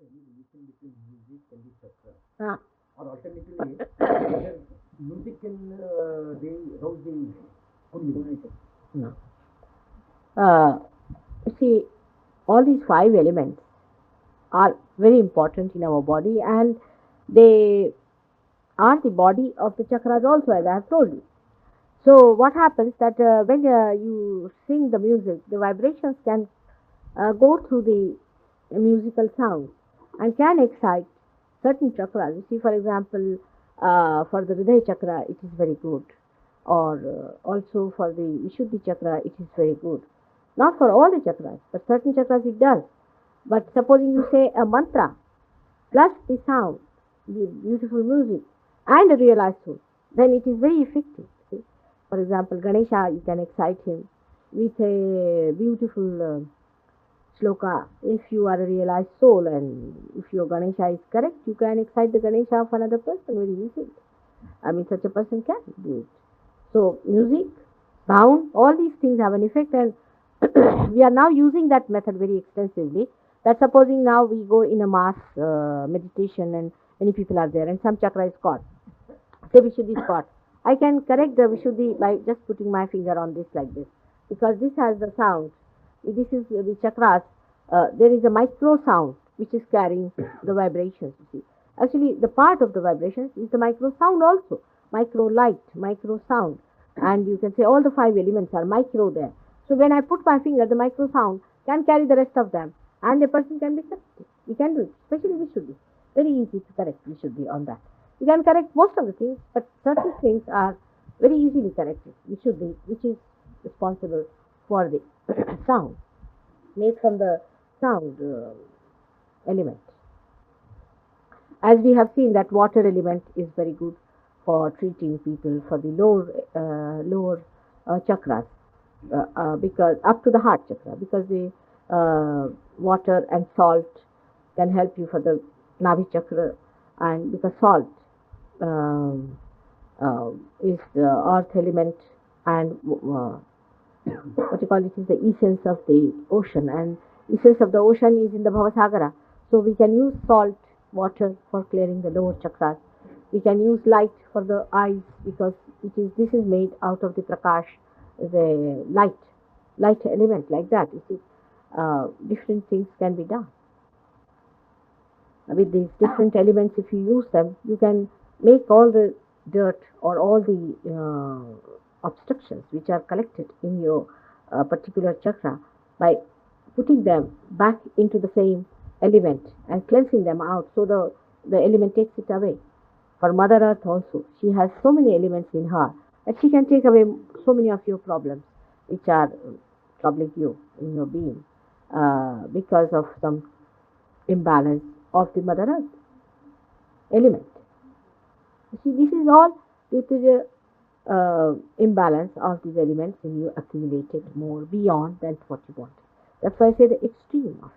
any relation between music and the chakra? Ah. Or alternatively, whether music can they rouse the kundalini? No. Uh, See, all these five elements are very important in our body, and they are the body of the chakras also, as I have told you. So what happens that when you sing the music, the vibrations can go through the musical sound and can excite certain chakras. You see, for example, for the Hridaya chakra, it is very good, or also for the Vishuddhi chakra, it is very good. Not for all the chakras, but certain chakras it does. But supposing you say a mantra plus the sound, the beautiful music, and a realized soul, then it is very effective. See? For example, Ganesha, you can excite him with a beautiful shloka. If you are a realized soul and if your Ganesha is correct, you can excite the Ganesha of another person very easily. I mean, such a person can do it. So, music, sound, all these things have an effect, and we are now using that method very extensively. That supposing now we go in a mass meditation and many people are there and some chakra is caught, say Vishuddhi is caught. I can correct the Vishuddhi by just putting my finger on this like this, because this has the sound. This is the chakras. There is a micro sound which is carrying the vibrations. You see, actually, the part of the vibrations is the micro sound also, micro light, micro sound, and you can say all the five elements are micro there. So when I put my finger, the micro sound can carry the rest of them, and the person can be corrected. We can do it, especially Vishuddhi. Very easy to correct Vishuddhi on that. You can correct most of the things, but certain things are very easily corrected. Vishuddhi, which is responsible for the sound made from the sound element. As we have seen, that water element is very good for treating people for the lower chakras, because up to the heart chakra, because the water and salt can help you for the navi chakra, and because salt um, is the earth element, and what you call it is the essence of the ocean, and essence of the ocean is in the Bhavasagara. So we can use salt water for clearing the lower chakras. We can use light for the eyes, because this is made out of the prakash, the light element like that. You see, different things can be done with these different elements. If you use them, you can make all the dirt or all the obstructions which are collected in your particular chakra by putting them back into the same element and cleansing them out, so the element takes it away. For Mother Earth also, she has so many elements in her that she can take away so many of your problems which are troubling you in your being, because of some imbalance of the Mother Earth element. You see, this is all due to the imbalance of these elements when you accumulated more beyond than what you want. That's why I say the extreme of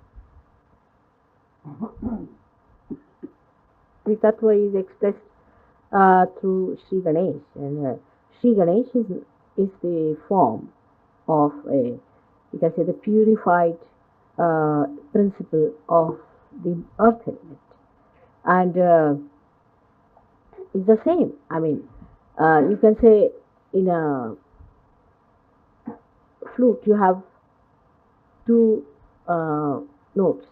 the tattva is expressed through Sri Ganesh, and Sri Ganesh is the form of a, you can say, the purified principle of the earth element, and it's the same. I mean, you can say in a flute you have two notes.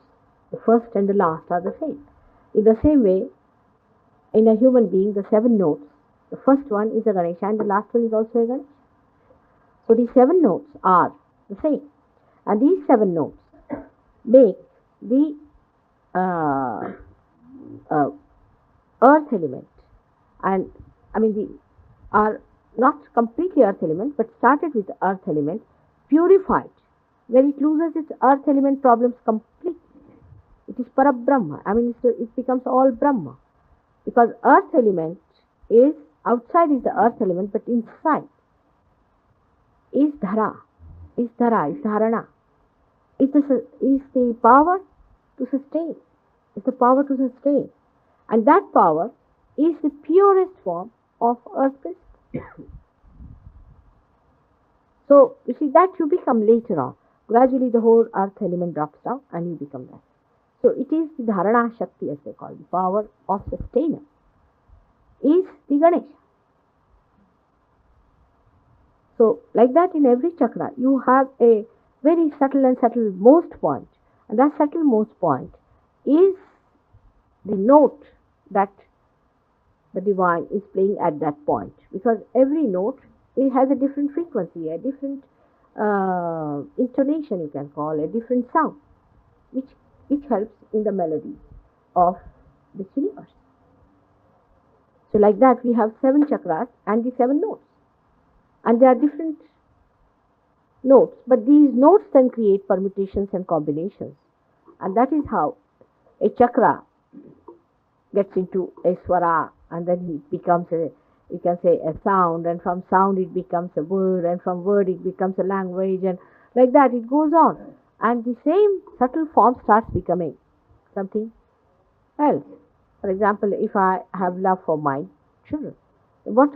The first and the last are the same. In the same way, in a human being, the seven notes, the first one is a Ganesha and the last one is also a Ganesha. So these seven notes are the same. And these seven notes make the uh, uh, earth element. And I mean, the are not completely earth element, but started with earth element, purified, where it loses its earth element problems completely. It is Parabrahma. I mean, it becomes all Brahma. Because earth element is, outside is the earth element, but inside is Dhara, is Dharana. Is the power to sustain. Is the power to sustain. And that power is the purest form of earth principle. So, you see, that you become later on. Gradually, the whole earth element drops down and you become that. So it is the Dharana Shakti, as they call the power of sustainer, is the Ganesha. So like that in every chakra you have a very subtle and subtle most point, and that subtle most point is the note that the divine is playing at that point, because every note, it has a different frequency, a different intonation, you can call a different sound, which helps in the melody of this universe. So like that we have 7 chakras and the 7 notes, and they are different notes, but these notes then create permutations and combinations, and that is how a chakra gets into a swara, and then it becomes a, you can say, a sound, and from sound it becomes a word, and from word it becomes a language, and like that it goes on, and the same subtle form starts becoming something else. For example, if I have love for my children,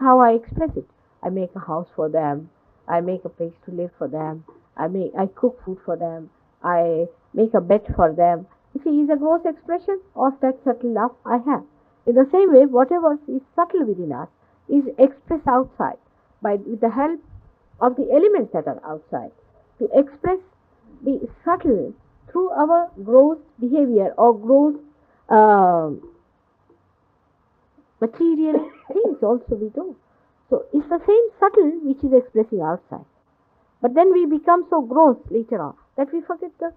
how I express it? I make a house for them, I make a place to live for them, I cook food for them, I make a bed for them. You see, is a gross expression of that subtle love I have. In the same way, whatever is subtle within us is expressed outside with the help of the elements that are outside, to express the subtle through our gross behavior or gross uh, material things also we do. So it's the same subtle which is expressing outside. But then we become so gross later on that we forget the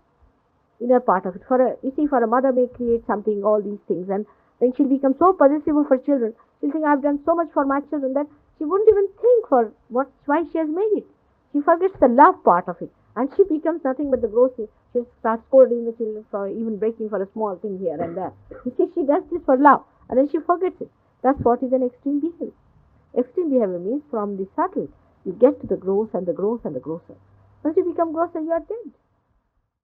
inner part of it. You see, for a mother may create something, all these things, and then she'll become so possessive of her children. She'll think, I've done so much for my children, that she wouldn't even think for why she has made it. She forgets the love part of it, and she becomes nothing but the gross thing. She starts scolding the children for even breaking for a small thing here and there. You see, she does this for love, and then she forgets it. That's what is an extreme behavior. Extreme behavior means from the subtle, you get to the gross and the gross and the grosser. Once you become grosser, you are dead.